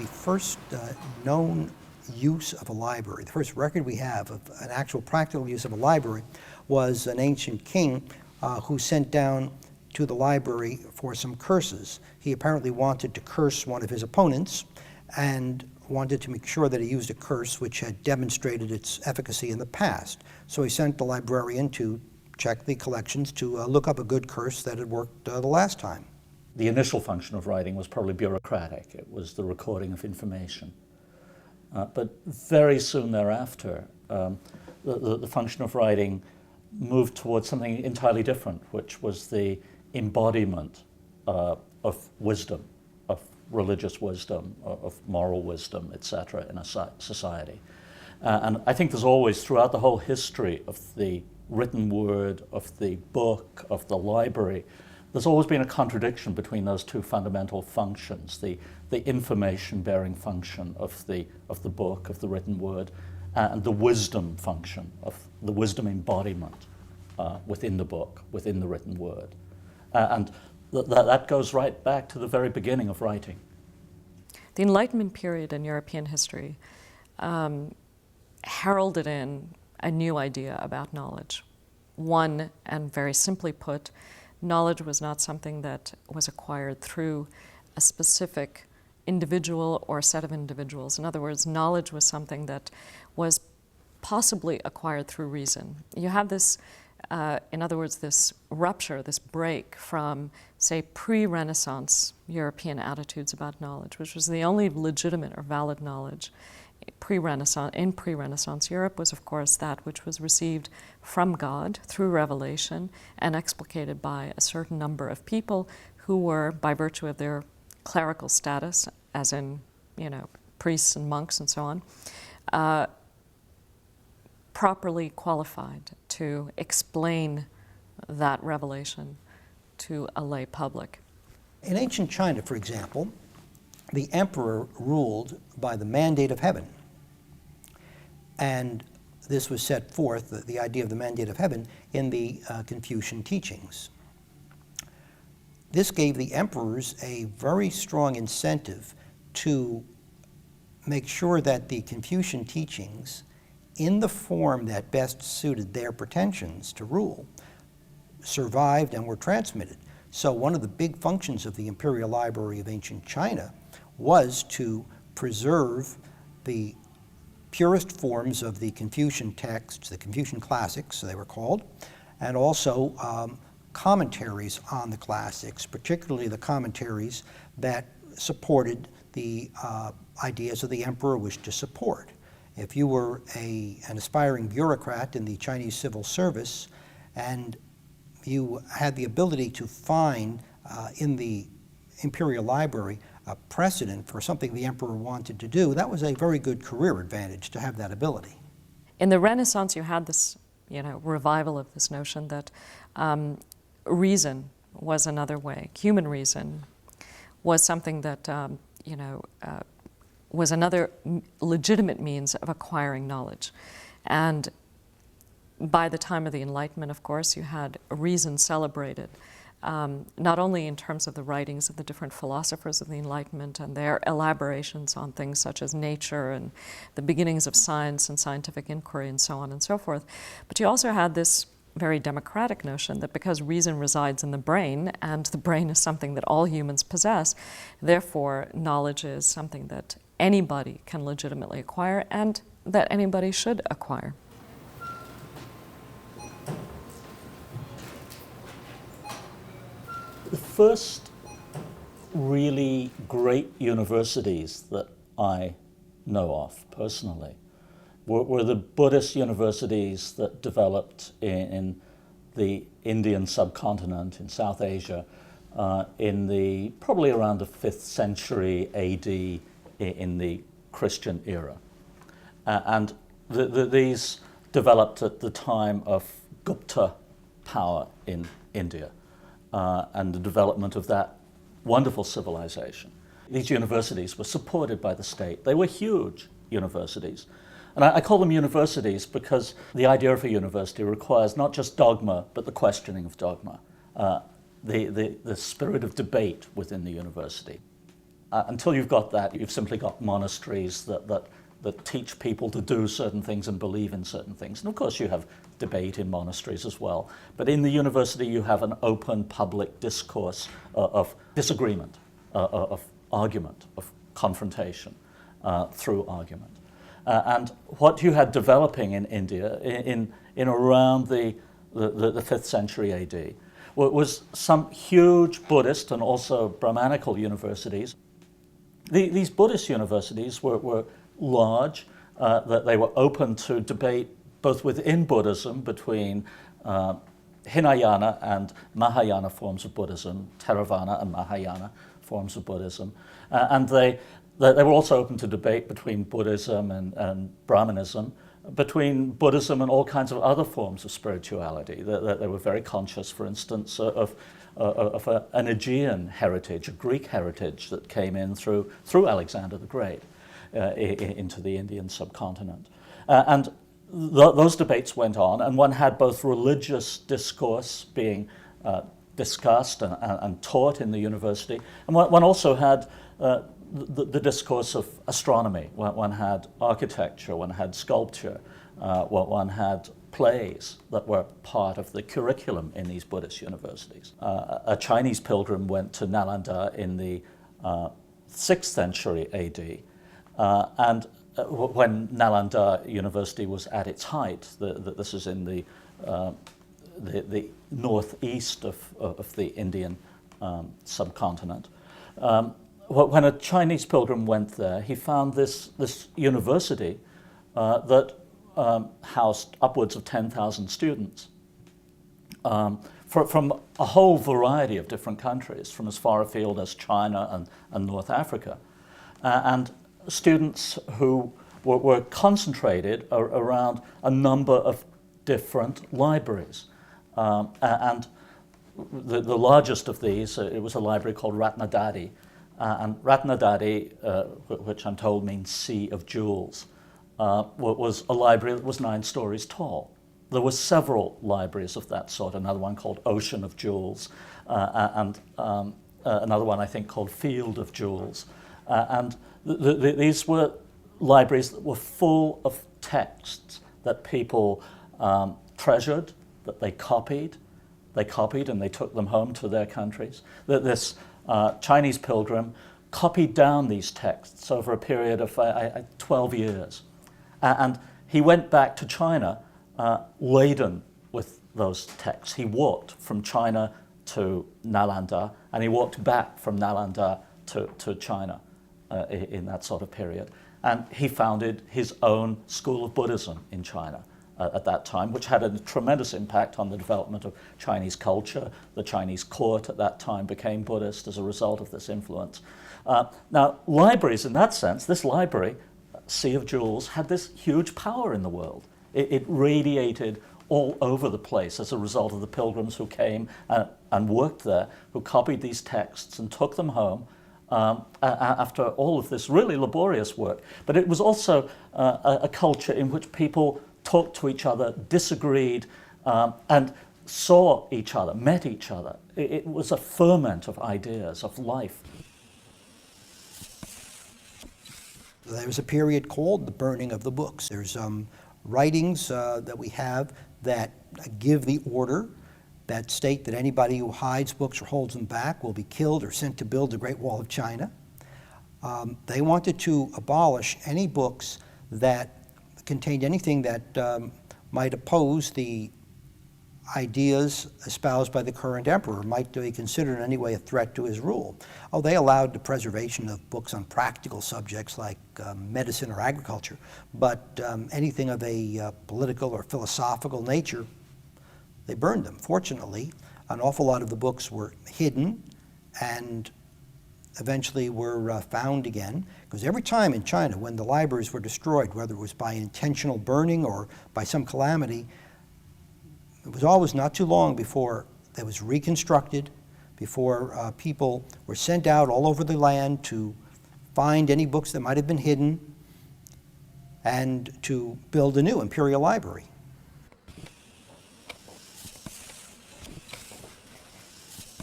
the first known use of a library, the first record we have of an actual practical use of a library, was an ancient king who sent down to the library for some curses. He apparently wanted to curse one of his opponents and wanted to make sure that he used a curse which had demonstrated its efficacy in the past. So he sent the librarian to check the collections to look up a good curse that had worked the last time. The initial function of writing was probably bureaucratic. It was the recording of information. But very soon thereafter, the function of writing moved towards something entirely different, which was the embodiment of wisdom, of religious wisdom, of moral wisdom, etc., in a society. And I think there's always, throughout the whole history of the written word, of the book, of the library, there's always been a contradiction between those two fundamental functions, the information-bearing function of the book, of the written word, and the wisdom function, of the wisdom embodiment within the book, within the written word. And that goes right back to the very beginning of writing. The Enlightenment period in European history heralded in a new idea about knowledge. One, and very simply put, knowledge was not something that was acquired through a specific individual or set of individuals. In other words, knowledge was something that was possibly acquired through reason. You have this, in other words, this rupture, this break from, say, pre-Renaissance European attitudes about knowledge, which was the only legitimate or valid knowledge. In pre-Renaissance Europe was, of course, that which was received from God through revelation and explicated by a certain number of people who were, by virtue of their clerical status, as in, priests and monks and so on, properly qualified to explain that revelation to a lay public. In ancient China, for example, the emperor ruled by the mandate of heaven. And this was set forth, the idea of the mandate of heaven, in the Confucian teachings. This gave the emperors a very strong incentive to make sure that the Confucian teachings, in the form that best suited their pretensions to rule, survived and were transmitted. So one of the big functions of the Imperial Library of Ancient China was to preserve the purest forms of the Confucian texts, the Confucian classics, so they were called, and also commentaries on the classics, particularly the commentaries that supported the ideas that the emperor wished to support. If you were an aspiring bureaucrat in the Chinese civil service and you had the ability to find in the Imperial Library a precedent for something the emperor wanted to do, that was a very good career advantage to have that ability. In the Renaissance, you had this, revival of this notion that reason was another way. Human reason was something that, was another legitimate means of acquiring knowledge. And by the time of the Enlightenment, of course, you had reason celebrated. Not only in terms of the writings of the different philosophers of the Enlightenment and their elaborations on things such as nature and the beginnings of science and scientific inquiry and so on and so forth, but you also had this very democratic notion that because reason resides in the brain, and the brain is something that all humans possess, therefore knowledge is something that anybody can legitimately acquire and that anybody should acquire. The first really great universities that I know of personally were the Buddhist universities that developed in the Indian subcontinent in South Asia in probably around the 5th century AD in the Christian era. And these developed at the time of Gupta power in India. And the development of that wonderful civilization. These universities were supported by the state. They were huge universities. And I call them universities because the idea of a university requires not just dogma, but the questioning of dogma, the spirit of debate within the university. until you've got that, you've simply got monasteries that teach people to do certain things and believe in certain things. And of course you have debate in monasteries as well. But in the university you have an open public discourse of disagreement, of argument, of confrontation through argument. And what you had developing in India in around the 5th century AD was some huge Buddhist and also Brahmanical universities. These Buddhist universities were large, that they were open to debate both within Buddhism between Hinayana and Mahayana forms of Buddhism, Theravada and Mahayana forms of Buddhism. And they were also open to debate between Buddhism and Brahmanism, between Buddhism and all kinds of other forms of spirituality. They were very conscious, for instance, of an Aegean heritage, a Greek heritage that came in through Alexander the Great into the Indian subcontinent. And those debates went on, and one had both religious discourse being discussed and taught in the university, and one also had the discourse of astronomy. One had architecture, one had sculpture, one had plays that were part of the curriculum in these Buddhist universities. A Chinese pilgrim went to Nalanda in the 6th century AD, and when Nalanda University was at its height, this is in the northeast of the Indian subcontinent. When a Chinese pilgrim went there, he found this university that housed upwards of 10,000 students from a whole variety of different countries, from as far afield as China and North Africa. And students who were concentrated around a number of different libraries. And the largest of these, it was a library called Ratnadadi. And Ratnadadi, which I'm told means Sea of Jewels, was a library that was 9 stories tall. There were several libraries of that sort, another one called Ocean of Jewels, and another one I think called Field of Jewels. And these were libraries that were full of texts that people treasured, that they copied and they took them home to their countries. This Chinese pilgrim copied down these texts over a period of 12 years. And he went back to China laden with those texts. He walked from China to Nalanda, and he walked back from Nalanda to China in that sort of period. And he founded his own school of Buddhism in China at that time, which had a tremendous impact on the development of Chinese culture. The Chinese court at that time became Buddhist as a result of this influence. Now, libraries in that sense, this library, Sea of Jewels, had this huge power in the world. It radiated all over the place as a result of the pilgrims who came and worked there, who copied these texts and took them home after all of this really laborious work. But it was also a culture in which people talked to each other, disagreed, and saw each other, met each other. It was a ferment of ideas, of life. There was a period called the burning of the books. There's writings that we have that give the order that state that anybody who hides books or holds them back will be killed or sent to build the Great Wall of China. They wanted to abolish any books that contained anything that might oppose the ideas espoused by the current emperor, might be considered in any way a threat to his rule. Oh, they allowed the preservation of books on practical subjects like medicine or agriculture, but anything of a political or philosophical nature, they burned them. Fortunately, an awful lot of the books were hidden and eventually were found again, because every time in China when the libraries were destroyed, whether it was by intentional burning or by some calamity, it was always not too long before it was reconstructed, before people were sent out all over the land to find any books that might have been hidden and to build a new imperial library.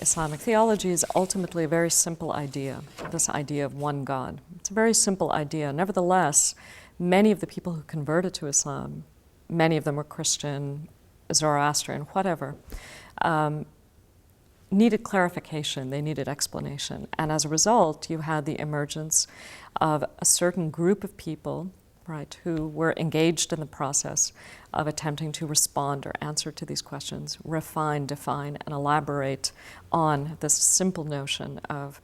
Islamic theology is ultimately a very simple idea, this idea of one God. It's a very simple idea. Nevertheless, many of the people who converted to Islam, many of them were Christian, Zoroastrian, whatever, needed clarification, they needed explanation. And as a result, you had the emergence of a certain group of people, right, who were engaged in the process of attempting to respond or answer to these questions, refine, define, and elaborate on this simple notion of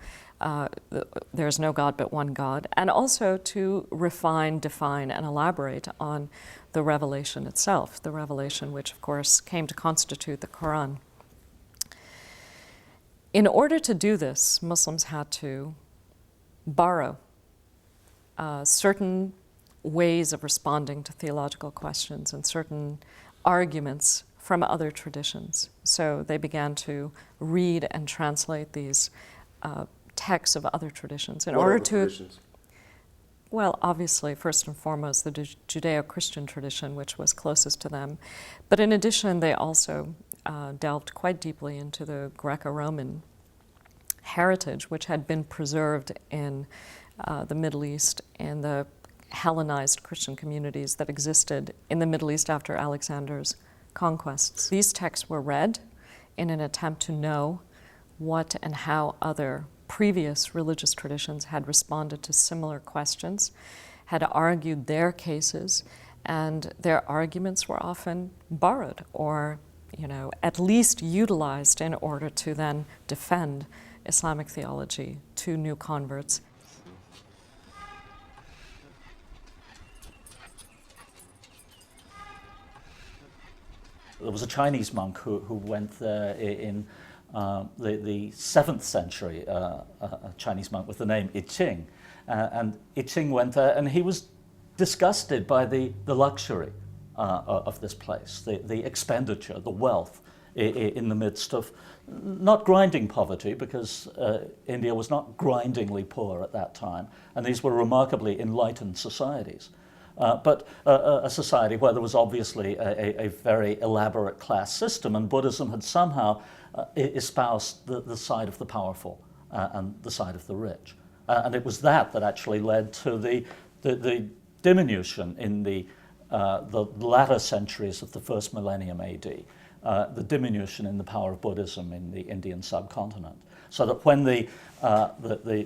there's no God but one God, and also to refine, define, and elaborate on the revelation itself, the revelation which, of course, came to constitute the Quran. In order to do this, Muslims had to borrow certain ways of responding to theological questions and certain arguments from other traditions. So they began to read and translate these texts of other traditions in order to. Traditions? Well, obviously, first and foremost, the Judeo-Christian tradition, which was closest to them. But in addition, they also delved quite deeply into the Greco-Roman heritage, which had been preserved in the Middle East and the Hellenized Christian communities that existed in the Middle East after Alexander's conquests. These texts were read in an attempt to know what and how other previous religious traditions had responded to similar questions, had argued their cases, and their arguments were often borrowed or, at least utilized in order to then defend Islamic theology to new converts. There was a Chinese monk who went there in the 7th century, a Chinese monk with the name I Ching. And I Ching went there, and he was disgusted by the luxury of this place, the expenditure, the wealth in the midst of not grinding poverty, because India was not grindingly poor at that time, and these were remarkably enlightened societies. But a society where there was obviously a very elaborate class system, and Buddhism had somehow espoused the side of the powerful and the side of the rich. And it was that actually led to the diminution in the latter centuries of the first millennium AD, the diminution in the power of Buddhism in the Indian subcontinent. So that when the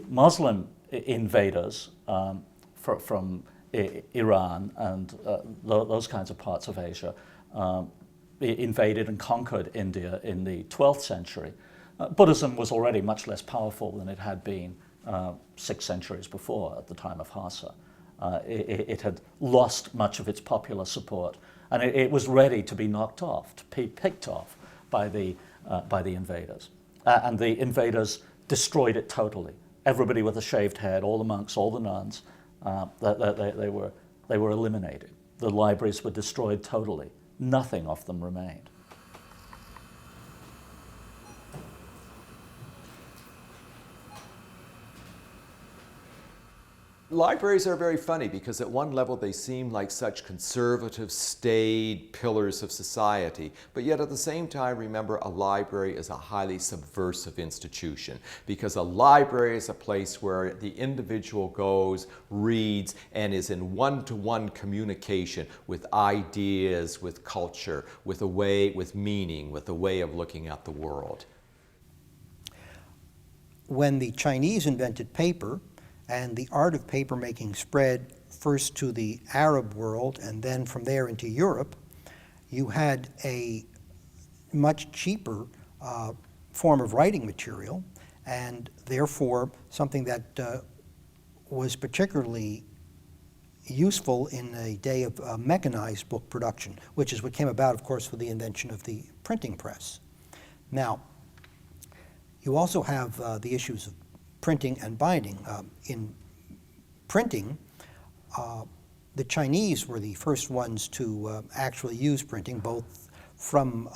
Muslim invaders from Iran and those kinds of parts of Asia invaded and conquered India in the 12th century, Buddhism was already much less powerful than it had been 6 centuries before at the time of Hassa. It had lost much of its popular support, and it was ready to be knocked off, to be picked off by the invaders. And the invaders destroyed it totally. Everybody with a shaved head, all the monks, all the nuns, they were eliminated. The libraries were destroyed totally. Nothing of them remained. Libraries are very funny because at one level they seem like such conservative, staid pillars of society, but yet at the same time, remember, a library is a highly subversive institution, because a library is a place where the individual goes, reads, and is in one-to-one communication with ideas, with culture, with a way, with meaning, with a way of looking at the world. When the Chinese invented paper, and the art of papermaking spread first to the Arab world and then from there into Europe, you had a much cheaper form of writing material, and therefore something that was particularly useful in a day of mechanized book production, which is what came about, of course, with the invention of the printing press. Now, you also have the issues of printing and binding. In printing, the Chinese were the first ones to actually use printing, both from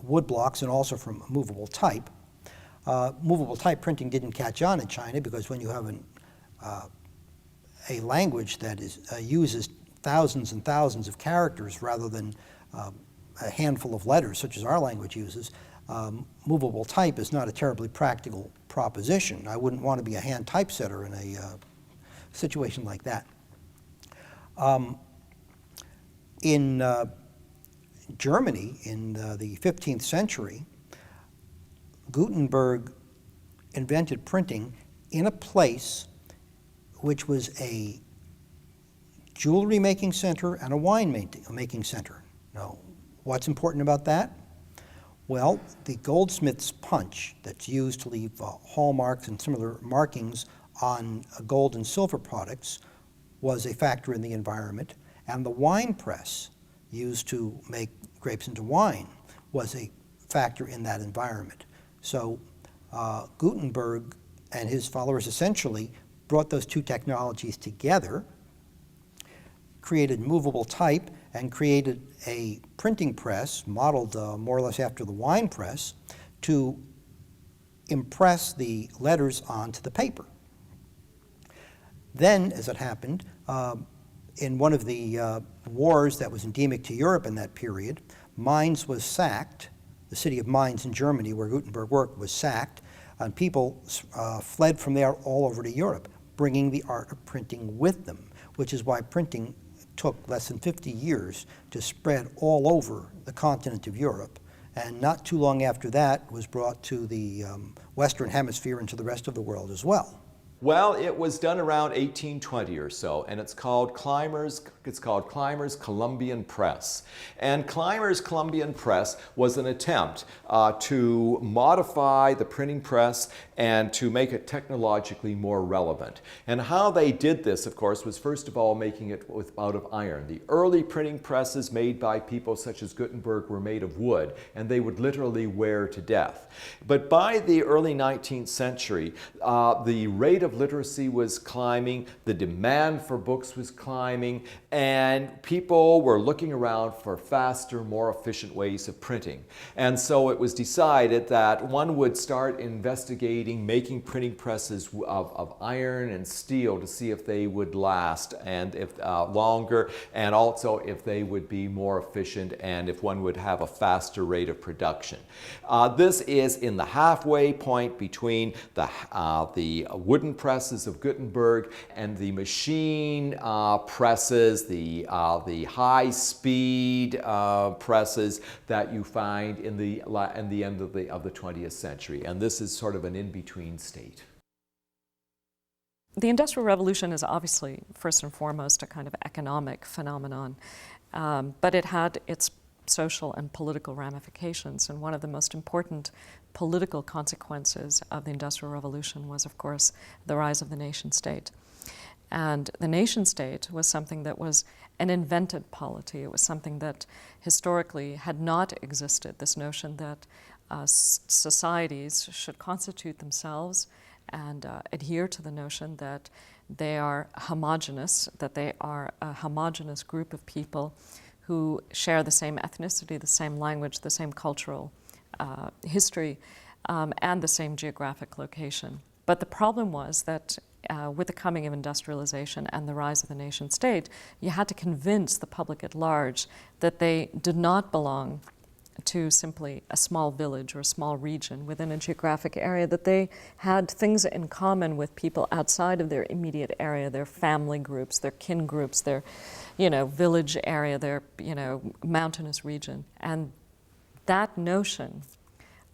wood blocks and also from movable type. Movable type printing didn't catch on in China because when you have a language that uses thousands and thousands of characters rather than a handful of letters, such as our language uses, movable type is not a terribly practical proposition. I wouldn't want to be a hand typesetter in a situation like that. In Germany, in the 15th century, Gutenberg invented printing in a place which was a jewelry making center and a wine making center. Now, what's important about that? Well, the goldsmith's punch that's used to leave hallmarks and similar markings on gold and silver products was a factor in the environment, and the wine press used to make grapes into wine was a factor in that environment. So Gutenberg and his followers essentially brought those two technologies together, created movable type, and created a printing press modeled more or less after the wine press to impress the letters onto the paper. Then, as it happened, in one of the wars that was endemic to Europe in that period, Mainz was sacked. The city of Mainz in Germany, where Gutenberg worked, was sacked, and people fled from there all over to Europe, bringing the art of printing with them, which is why printing took less than 50 years to spread all over the continent of Europe. And not too long after that was brought to the Western Hemisphere and to the rest of the world as well. Well, it was done around 1820 or so, and it's called Clymer's Columbian Press. And Clymer's Columbian Press was an attempt to modify the printing press and to make it technologically more relevant. And how they did this, of course, was first of all making it out of iron. The early printing presses made by people such as Gutenberg were made of wood, and they would literally wear to death. But by the early 19th century, the rate of literacy was climbing, the demand for books was climbing, and people were looking around for faster, more efficient ways of printing. And so it was decided that one would start investigating making printing presses of iron and steel to see if they would last and if longer, and also if they would be more efficient and if one would have a faster rate of production. This is in the halfway point between the wooden presses of Gutenberg and the machine presses, the high-speed presses that you find in the end of the 20th century. And this is sort of an in-between state. The Industrial Revolution is obviously, first and foremost, a kind of economic phenomenon, but it had its social and political ramifications. And one of the most important political consequences of the Industrial Revolution was, of course, the rise of the nation state. And the nation state was something that was an invented polity. It was something that historically had not existed, this notion that societies should constitute themselves and adhere to the notion that they are homogeneous, that they are a homogeneous group of people who share the same ethnicity, the same language, the same cultural history, and the same geographic location. But the problem was that with the coming of industrialization and the rise of the nation state, you had to convince the public at large that they did not belong to simply a small village or a small region within a geographic area, that they had things in common with people outside of their immediate area, their family groups, their kin groups, their village area, their mountainous region. And that notion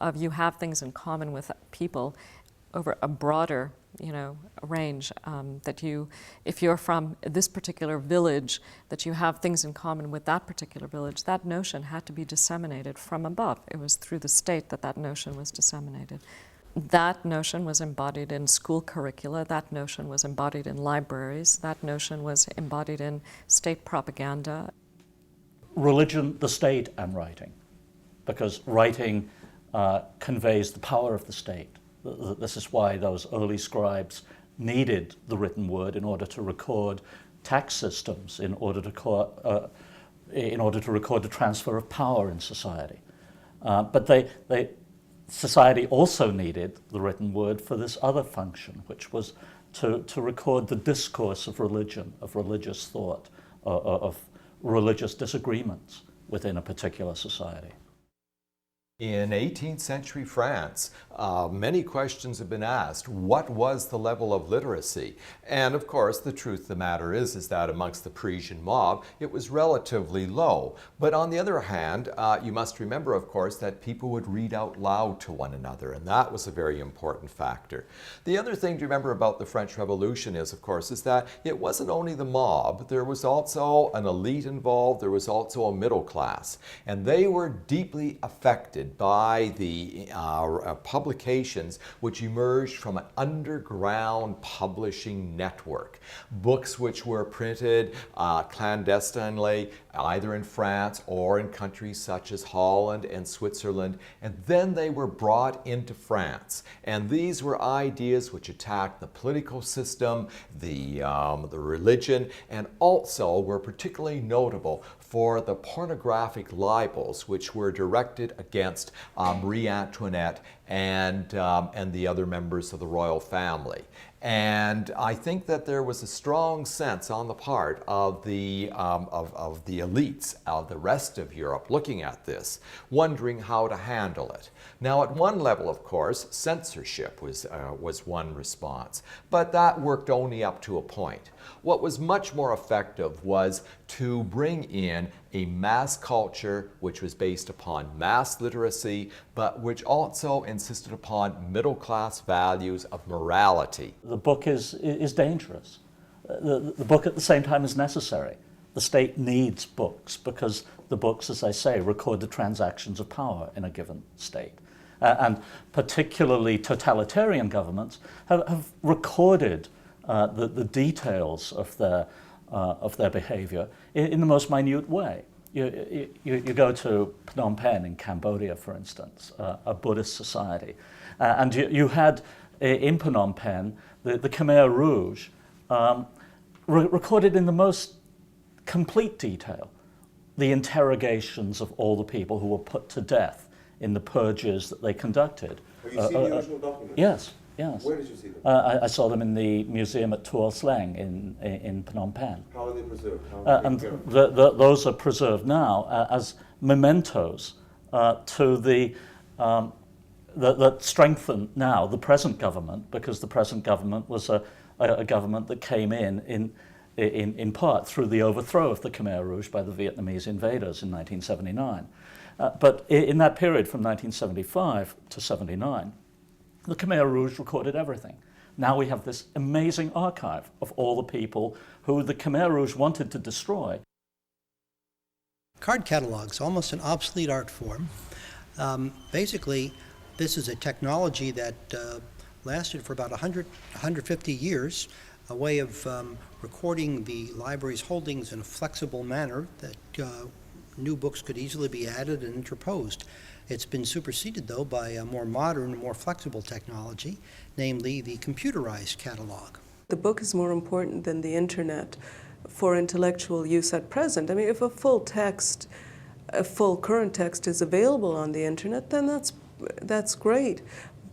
of you have things in common with people over a broader range, that if you're from this particular village, that you have things in common with that particular village, that notion had to be disseminated from above. It was through the state that that notion was disseminated. That notion was embodied in school curricula, that notion was embodied in libraries, that notion was embodied in state propaganda. Religion, the state, and writing, because writing conveys the power of the state. This is why those early scribes needed the written word in order to record tax systems, in order to record the transfer of power in society. But society also needed the written word for this other function, which was to record the discourse of religion, of religious thought, of religious disagreements within a particular society. In 18th century France, many questions have been asked. What was the level of literacy? And of course, the truth of the matter is that amongst the Parisian mob, it was relatively low. But on the other hand, you must remember, of course, that people would read out loud to one another, and that was a very important factor. The other thing to remember about the French Revolution is, of course, is that it wasn't only the mob. There was also an elite involved. There was also a middle class, and they were deeply affected by the publications which emerged from an underground publishing network. Books which were printed clandestinely, either in France or in countries such as Holland and Switzerland, and then they were brought into France. And these were ideas which attacked the political system, the religion, and also were particularly notable for the pornographic libels which were directed against Marie Antoinette and the other members of the royal family. And I think that there was a strong sense on the part of the elites of the rest of Europe looking at this, wondering how to handle it. Now, at one level, of course, censorship was one response, but that worked only up to a point. What was much more effective was to bring in a mass culture which was based upon mass literacy, but which also insisted upon middle-class values of morality. The book is dangerous. The book at the same time is necessary. The state needs books because the books, as I say, record the transactions of power in a given state. And particularly totalitarian governments have recorded the details of their behavior in the most minute way. You go to Phnom Penh in Cambodia, for instance, a Buddhist society, and you had in Phnom Penh the Khmer Rouge recorded in the most complete detail the interrogations of all the people who were put to death in the purges that they conducted. Have you seen the original documents? Yes. Yes. Where did you see them? I saw them in the museum at Tuol Sleng in Phnom Penh. How are they preserved? How And those are preserved now as mementos to that strengthen now the present government, because the present government was a government that came in part through the overthrow of the Khmer Rouge by the Vietnamese invaders in 1979. But in that period from 1975 to 79, the Khmer Rouge recorded everything. Now we have this amazing archive of all the people who the Khmer Rouge wanted to destroy. Card catalogs, almost an obsolete art form. Basically, this is a technology that lasted for about 150 years, a way of recording the library's holdings in a flexible manner that new books could easily be added and interposed. It's been superseded, though, by a more modern, more flexible technology, namely the computerized catalog. The book is more important than the internet for intellectual use at present. I mean, if a full current text is available on the internet, then that's great.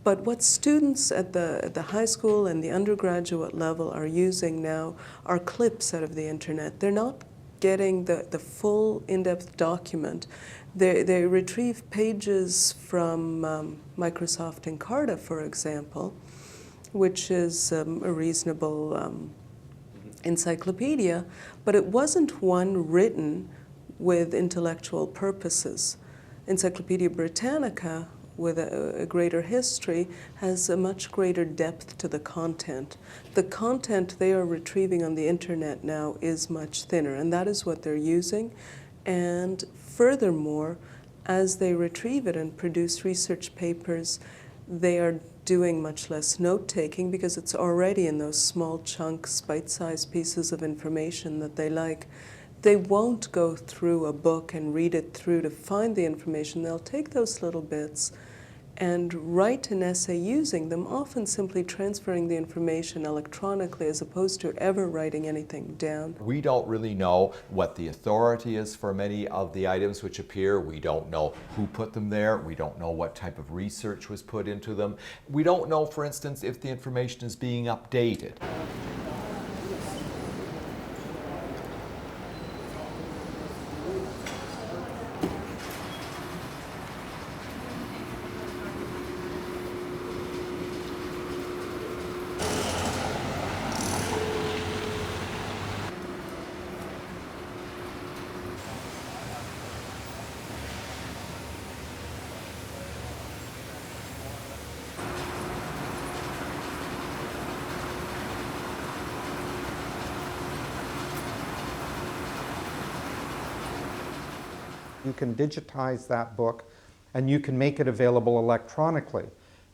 But what students at the high school and the undergraduate level are using now are clips out of the internet. They're not getting the full in-depth document. They retrieve pages from Microsoft Encarta, for example, which is a reasonable encyclopedia, but it wasn't one written with intellectual purposes. Encyclopedia Britannica, with a greater history, has a much greater depth to the content. The content they are retrieving on the internet now is much thinner, and that is what they're using. And furthermore, as they retrieve it and produce research papers, they are doing much less note-taking because it's already in those small chunks, bite-sized pieces of information that they like. They won't go through a book and read it through to find the information. They'll take those little bits and write an essay using them, often simply transferring the information electronically as opposed to ever writing anything down. We don't really know what the authority is for many of the items which appear. We don't know who put them there. We don't know what type of research was put into them. We don't know, for instance, if the information is being updated. You can digitize that book and you can make it available electronically.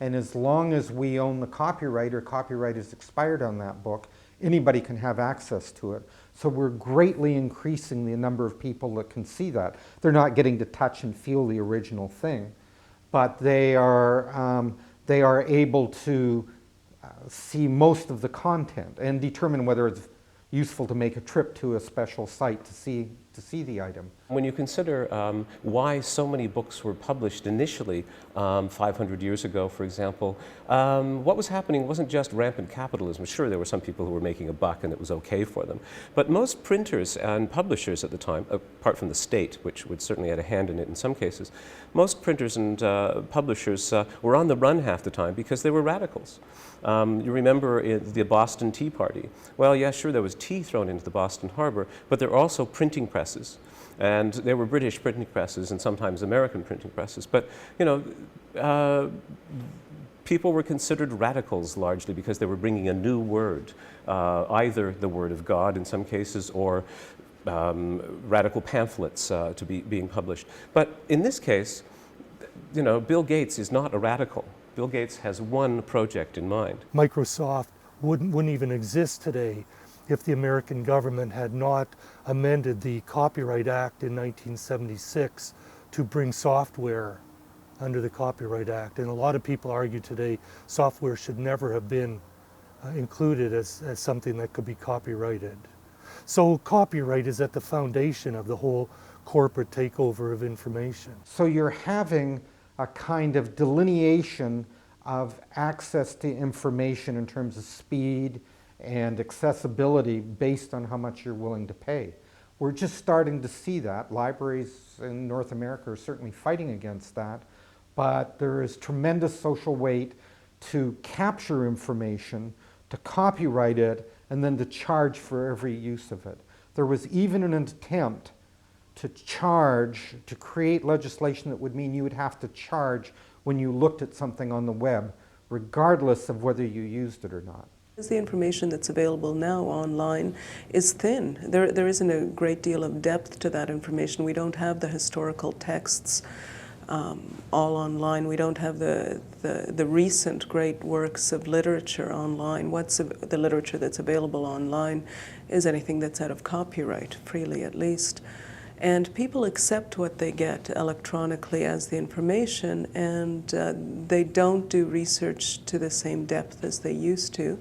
And as long as we own the copyright or copyright is expired on that book, anybody can have access to it. So we're greatly increasing the number of people that can see that. They're not getting to touch and feel the original thing, but they are able to see most of the content and determine whether it's useful to make a trip to a special site to see the item. When you consider why so many books were published initially 500 years ago, for example, what was happening wasn't just rampant capitalism. Sure, there were some people who were making a buck and it was okay for them. But most printers and publishers at the time, apart from the state, which would certainly had a hand in it in some cases, most printers and publishers were on the run half the time because they were radicals. You remember the Boston Tea Party. Well, yeah, sure, there was tea thrown into the Boston harbor, but there were also printing presses. And there were British printing presses and sometimes American printing presses. But, you know, people were considered radicals largely because they were bringing a new word, either the word of God in some cases or radical pamphlets to be being published. But in this case, you know, Bill Gates is not a radical. Bill Gates has one project in mind. Microsoft wouldn't even exist today if the American government had not amended the Copyright Act in 1976 to bring software under the Copyright Act. And a lot of people argue today software should never have been included as something that could be copyrighted. So copyright is at the foundation of the whole corporate takeover of information. So you're having a kind of delineation of access to information in terms of speed and accessibility based on how much you're willing to pay. We're just starting to see that. Libraries in North America are certainly fighting against that, but there is tremendous social weight to capture information, to copyright it, and then to charge for every use of it. There was even an attempt to charge, to create legislation that would mean you would have to charge when you looked at something on the web, regardless of whether you used it or not. The information that's available now online is thin. There isn't a great deal of depth to that information. We don't have the historical texts all online. We don't have the recent great works of literature online. The literature that's available online is anything that's out of copyright, freely at least. And people accept what they get electronically as the information, and they don't do research to the same depth as they used to.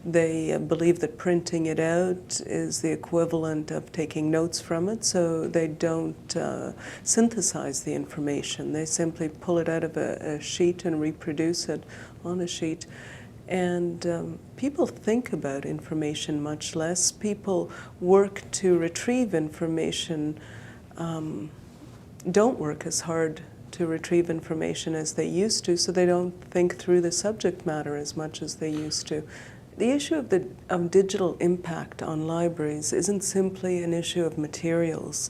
They believe that printing it out is the equivalent of taking notes from it, so they don't synthesize the information. They simply pull it out of a sheet and reproduce it on a sheet. And people think about information much less. People work to retrieve information, don't work as hard to retrieve information as they used to, so they don't think through the subject matter as much as they used to. The issue of digital impact on libraries isn't simply an issue of materials.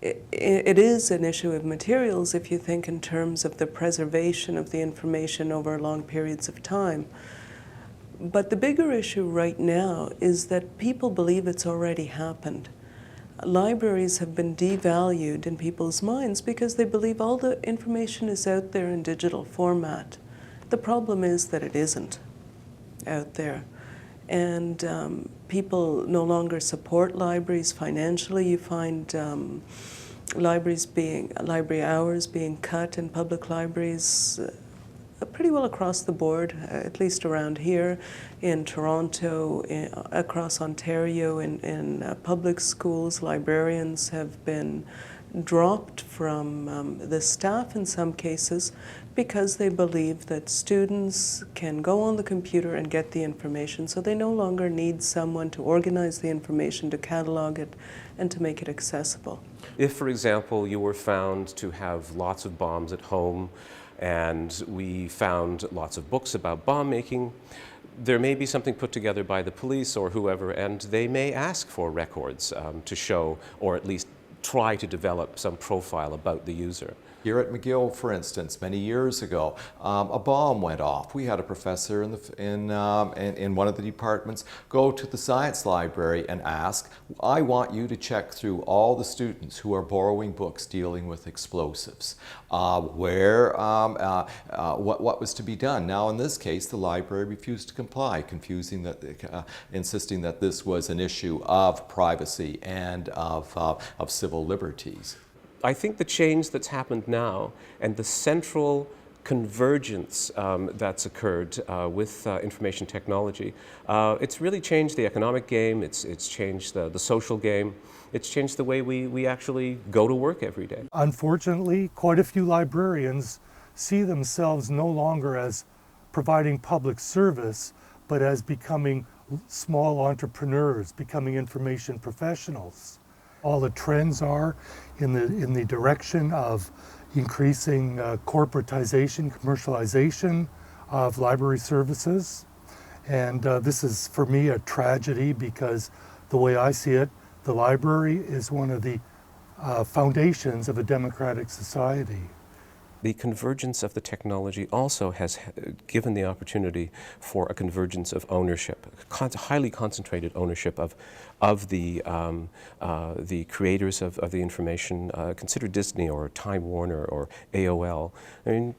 It is an issue of materials if you think in terms of the preservation of the information over long periods of time. But the bigger issue right now is that people believe it's already happened. Libraries have been devalued in people's minds because they believe all the information is out there in digital format. The problem is that it isn't out there. And people no longer support libraries financially. You find library hours being cut in public libraries pretty well across the board, at least around here, in Toronto, across Ontario, in public schools. Librarians have been dropped from the staff in some cases because they believe that students can go on the computer and get the information, so they no longer need someone to organize the information, to catalog it, and to make it accessible. If, for example, you were found to have lots of bombs at home, and we found lots of books about bomb making, there may be something put together by the police or whoever, and they may ask for records to show, or at least try to develop some profile about the user. Here at McGill, for instance, many years ago, a bomb went off. We had a professor in one of the departments go to the science library and ask, I want you to check through all the students who are borrowing books dealing with explosives. What was to be done? Now, in this case, the library refused to comply, insisting that this was an issue of privacy and of civil liberties. I think the change that's happened now and the central convergence that's occurred with information technology, it's really changed the economic game, it's changed the social game, it's changed the way we actually go to work every day. Unfortunately, quite a few librarians see themselves no longer as providing public service, but as becoming small entrepreneurs, becoming information professionals. All the trends are in the direction of increasing corporatization, commercialization of library services. And this is, for me, a tragedy because the way I see it, the library is one of the foundations of a democratic society. The convergence of the technology also has given the opportunity for a convergence of ownership, highly concentrated ownership of the creators of the information. Consider Disney or Time Warner or AOL. I mean,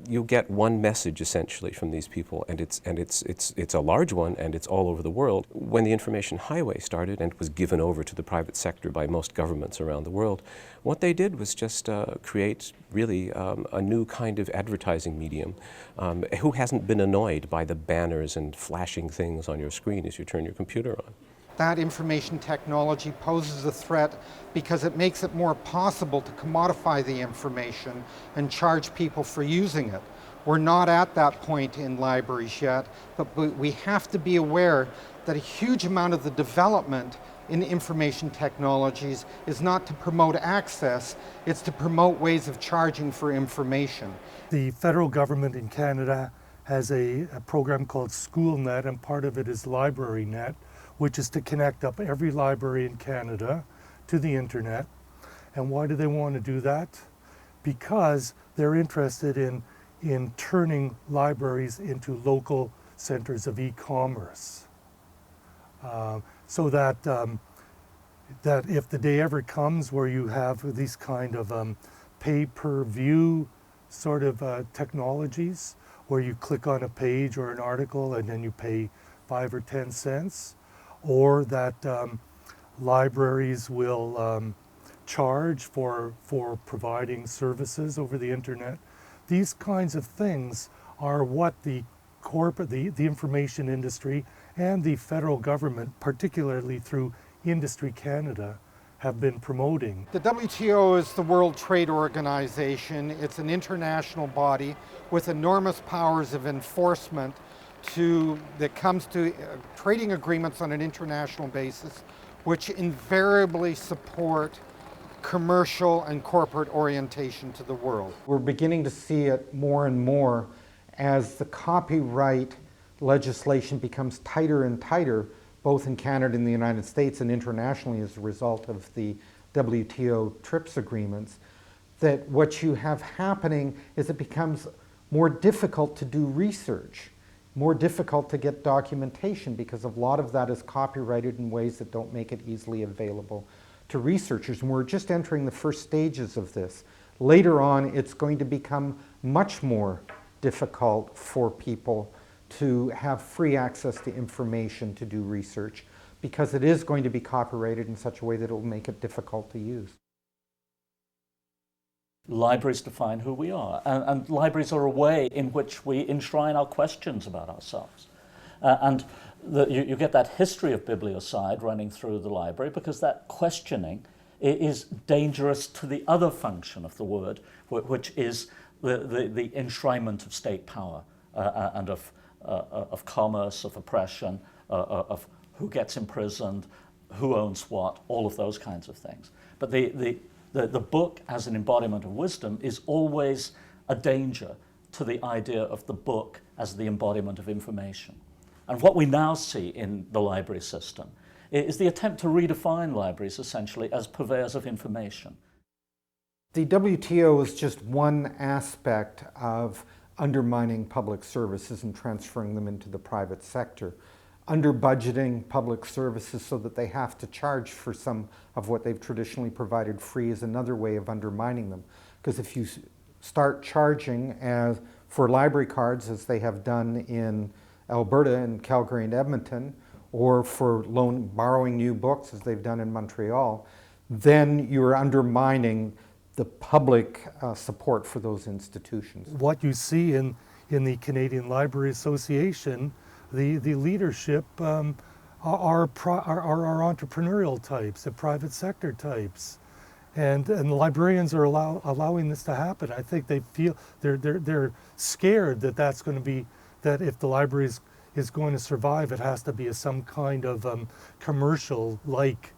you'll get one message essentially from these people, and it's a large one, and it's all over the world. When the information highway started and was given over to the private sector by most governments around the world, what they did was just create really a new kind of advertising medium. Who hasn't been annoyed by the banners and flashing things on your screen as you turn your computer on? That information technology poses a threat because it makes it more possible to commodify the information and charge people for using it. We're not at that point in libraries yet, but we have to be aware that a huge amount of the development in information technologies is not to promote access, it's to promote ways of charging for information. The federal government in Canada has a program called SchoolNet, and part of it is LibraryNet, which is to connect up every library in Canada to the internet. And why do they want to do that? Because they're interested in turning libraries into local centers of e-commerce. So that if the day ever comes where you have these kind of pay-per-view sort of technologies, where you click on a page or an article and then you pay 5 or 10 cents, or that libraries will charge for providing services over the internet. These kinds of things are what the information industry and the federal government, particularly through Industry Canada, have been promoting. The WTO is the World Trade Organization. It's an international body with enormous powers of enforcement that comes to trading agreements on an international basis, which invariably support commercial and corporate orientation to the world. We're beginning to see it more and more as the copyright legislation becomes tighter and tighter, both in Canada and the United States and internationally as a result of the WTO TRIPS agreements, that what you have happening is it becomes more difficult to do research, more difficult to get documentation, because a lot of that is copyrighted in ways that don't make it easily available to researchers. And we're just entering the first stages of this. Later on, it's going to become much more difficult for people to have free access to information to do research, because it is going to be copyrighted in such a way that it will make it difficult to use. Libraries define who we are, and libraries are a way in which we enshrine our questions about ourselves. You get that history of bibliocide running through the library, because that questioning is dangerous to the other function of the word, which is the enshrinement of state power and of commerce, of oppression, of who gets imprisoned, who owns what, all of those kinds of things. But the book as an embodiment of wisdom is always a danger to the idea of the book as the embodiment of information. And what we now see in the library system is the attempt to redefine libraries essentially as purveyors of information. The WTO is just one aspect of undermining public services and transferring them into the private sector. Under budgeting public services so that they have to charge for some of what they've traditionally provided free is another way of undermining them. Because if you start charging for library cards, as they have done in Alberta and Calgary and Edmonton, or for borrowing new books, as they've done in Montreal, then you're undermining the public support for those institutions. What you see in the Canadian Library Association, the leadership are entrepreneurial types, the private sector types, and the librarians are allowing this to happen. I think they feel they're scared that that's going to be, that if the library is going to survive, it has to be some kind of commercial-like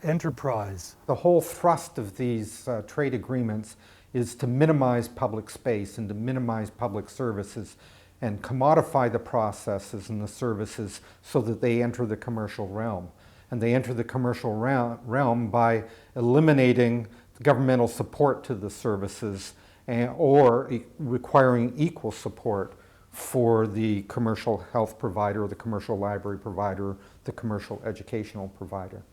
enterprise. The whole thrust of these trade agreements is to minimize public space and to minimize public services and commodify the processes and the services so that they enter the commercial realm. And they enter the commercial realm by eliminating governmental support to the services or requiring equal support for the commercial health provider, the commercial library provider, the commercial educational provider.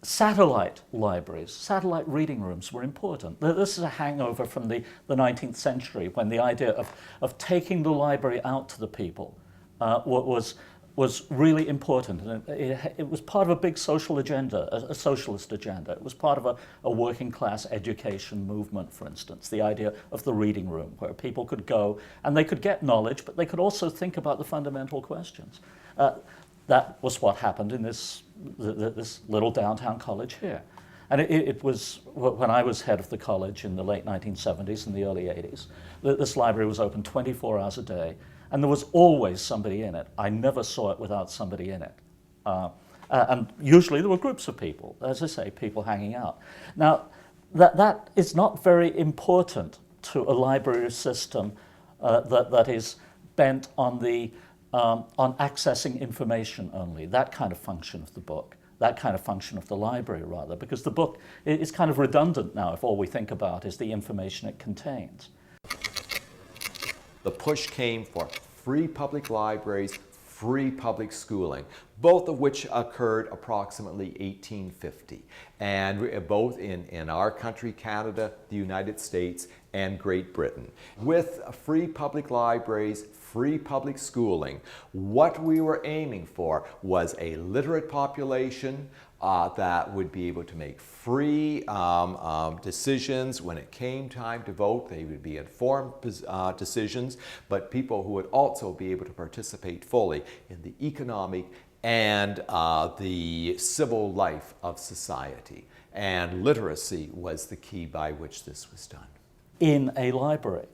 Satellite libraries, satellite reading rooms were important. This is a hangover from the 19th century, when the idea of taking the library out to the people was really important. And it was part of a big social agenda, a socialist agenda. It was part of a working class education movement, for instance, the idea of the reading room, where people could go and they could get knowledge, but they could also think about the fundamental questions. That was what happened in this little downtown college here. And it was, when I was head of the college in the late 1970s and the early 80s, this library was open 24 hours a day, and there was always somebody in it. I never saw it without somebody in it. And usually there were groups of people, as I say, people hanging out. Now, that is not very important to a library system that is bent on on accessing information only, that kind of function of the book, that kind of function of the library, rather, because the book is kind of redundant now if all we think about is the information it contains. The push came for free public libraries, free public schooling, both of which occurred approximately 1850, and both in our country, Canada, the United States, and Great Britain. With free public libraries, free public schooling, what we were aiming for was a literate population that would be able to make free decisions when it came time to vote. They would be informed decisions, but people who would also be able to participate fully in the economic and the civil life of society. And literacy was the key by which this was done. In a library,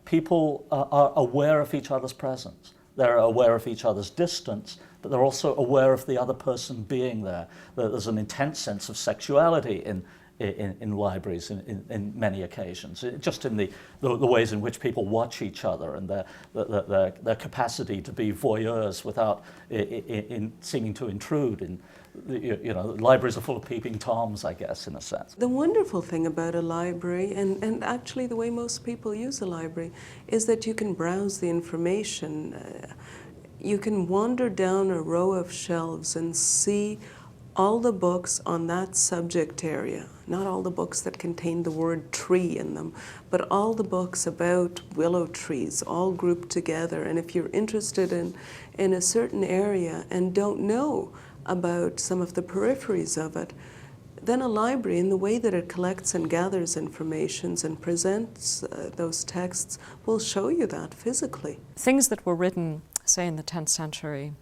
people are aware of each other's presence. They're aware of each other's distance, but they're also aware of the other person being there. There's an intense sense of sexuality in libraries in many occasions, just in the ways in which people watch each other and their capacity to be voyeurs without seeming to intrude. Libraries are full of peeping Toms, I guess, in a sense. The wonderful thing about a library, and actually the way most people use a library, is that you can browse the information. You can wander down a row of shelves and see all the books on that subject area, not all the books that contain the word tree in them, but all the books about willow trees, all grouped together. And if you're interested in a certain area and don't know about some of the peripheries of it, then a library, in the way that it collects and gathers information and presents those texts, will show you that physically. Things that were written, say, in the 10th century,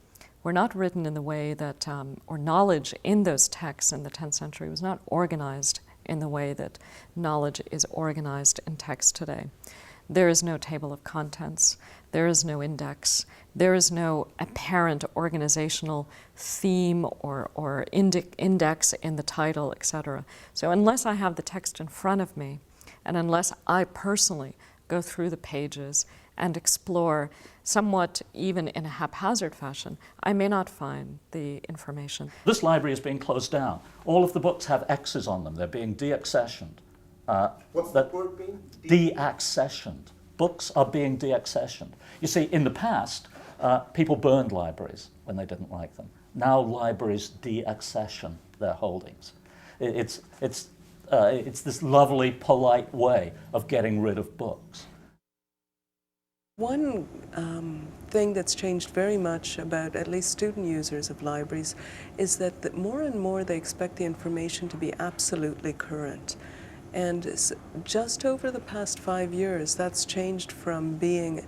were not written in the way that, or knowledge in those texts in the 10th century was not organized in the way that knowledge is organized in text today. There is no table of contents, there is no index, there is no apparent organizational theme or index in the title, etc. So unless I have the text in front of me, and unless I personally go through the pages, and explore, somewhat even in a haphazard fashion, I may not find the information. This library is being closed down. All of the books have X's on them. They're being deaccessioned. What's the word being? Deaccessioned. Books are being deaccessioned. You see, in the past, people burned libraries when they didn't like them. Now libraries deaccession their holdings. It's this lovely, polite way of getting rid of books. One thing that's changed very much about at least student users of libraries is that more and more they expect the information to be absolutely current. And just over the past 5 years, that's changed from being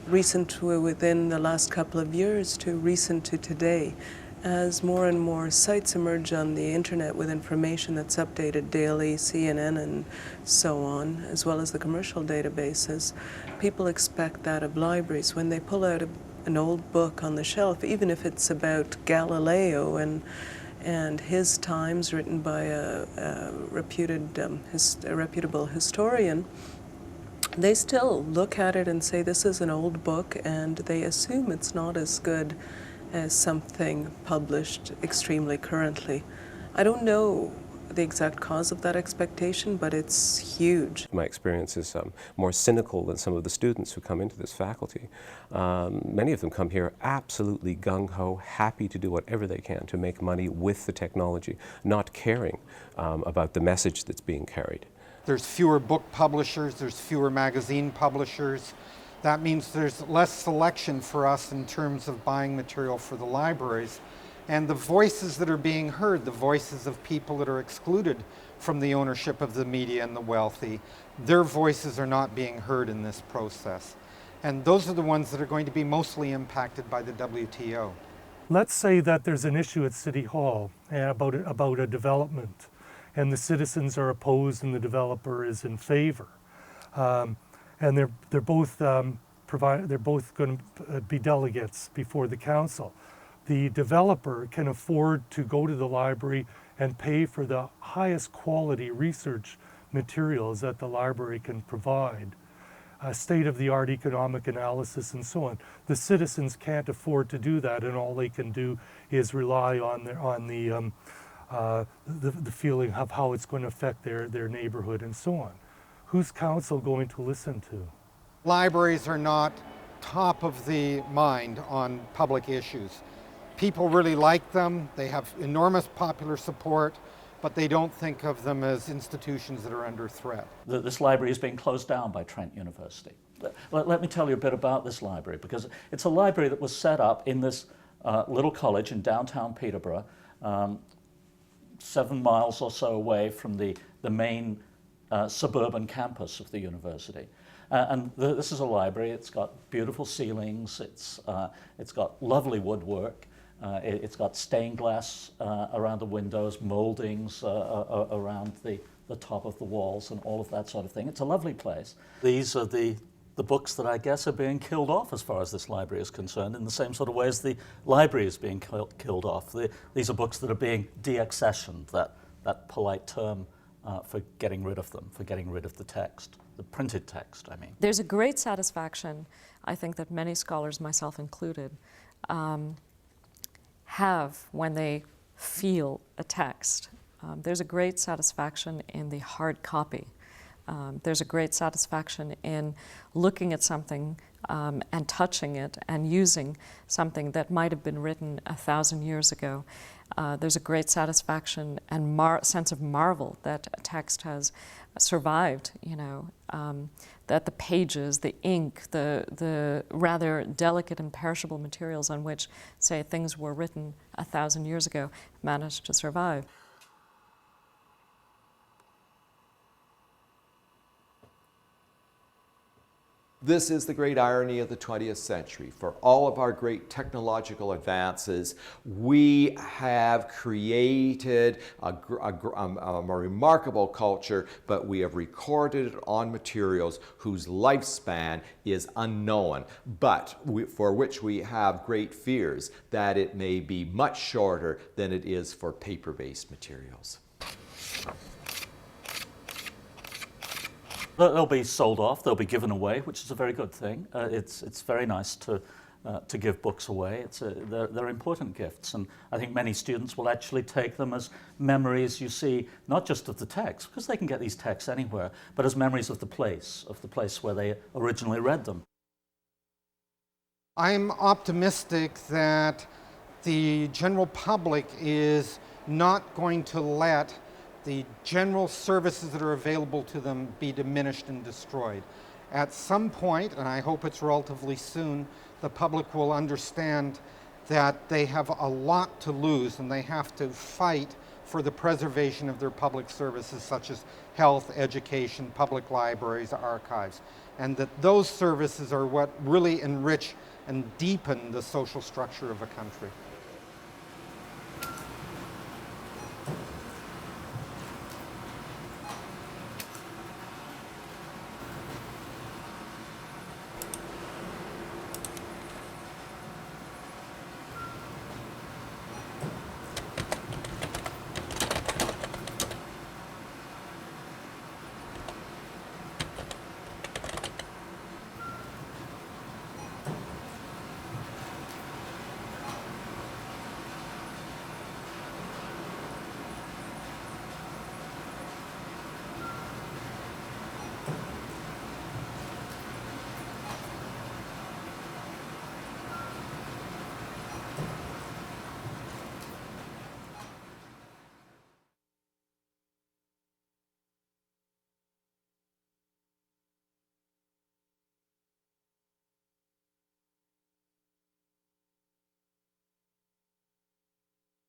recent to within the last couple of years to recent to today. As more and more sites emerge on the internet with information that's updated daily, CNN and so on, as well as the commercial databases, people expect that of libraries. When they pull out an old book on the shelf, even if it's about Galileo and his times, written by a reputable historian, they still look at it and say this is an old book, and they assume it's not as good as something published extremely currently. I don't know the exact cause of that expectation, but it's huge. My experience is more cynical than some of the students who come into this faculty. Many of them come here absolutely gung-ho, happy to do whatever they can to make money with the technology, not caring about the message that's being carried. There's fewer book publishers, there's fewer magazine publishers. That means there's less selection for us in terms of buying material for the libraries. And the voices that are being heard, the voices of people that are excluded from the ownership of the media and the wealthy, their voices are not being heard in this process. And those are the ones that are going to be mostly impacted by the WTO. Let's say that there's an issue at City Hall about a development, and the citizens are opposed and the developer is in favor. And they're both going to be delegates before the council. The developer can afford to go to the library and pay for the highest quality research materials that the library can provide, state-of-the-art economic analysis and so on. The citizens can't afford to do that, and all they can do is rely on the feeling of how it's going to affect their neighborhood and so on. Who's council going to listen to? Libraries are not top of the mind on public issues. People really like them, they have enormous popular support, but they don't think of them as institutions that are under threat. This library is being closed down by Trent University. Let me tell you a bit about this library, because it's a library that was set up in this little college in downtown Peterborough, 7 miles or so away from the main suburban campus of the university. This is a library. It's got beautiful ceilings. It's got lovely woodwork. It's got stained glass around the windows, moldings around the top of the walls, and all of that sort of thing. It's a lovely place. These are the books that I guess are being killed off as far as this library is concerned, in the same sort of way as the library is being killed off. These are books that are being deaccessioned, that polite term for getting rid of them, for getting rid of the text, the printed text, I mean. There's a great satisfaction, I think, that many scholars, myself included, have when they feel a text. There's a great satisfaction in the hard copy. There's a great satisfaction in looking at something and touching it and using something that might have been written 1,000 years ago. There's a great satisfaction and sense of marvel that a text has survived, that the pages, the ink, the rather delicate and perishable materials on which, say, things were written 1,000 years ago managed to survive. This is the great irony of the 20th century. For all of our great technological advances, we have created a remarkable culture, but we have recorded it on materials whose lifespan is unknown, but for which we have great fears that it may be much shorter than it is for paper-based materials. They'll be sold off, they'll be given away, which is a very good thing. It's very nice to give books away. They're important gifts, and I think many students will actually take them as memories, you see, not just of the text, because they can get these texts anywhere, but as memories of the place where they originally read them. I'm optimistic that the general public is not going to let the general services that are available to them be diminished and destroyed. At some point, and I hope it's relatively soon, the public will understand that they have a lot to lose and they have to fight for the preservation of their public services such as health, education, public libraries, archives, and that those services are what really enrich and deepen the social structure of a country.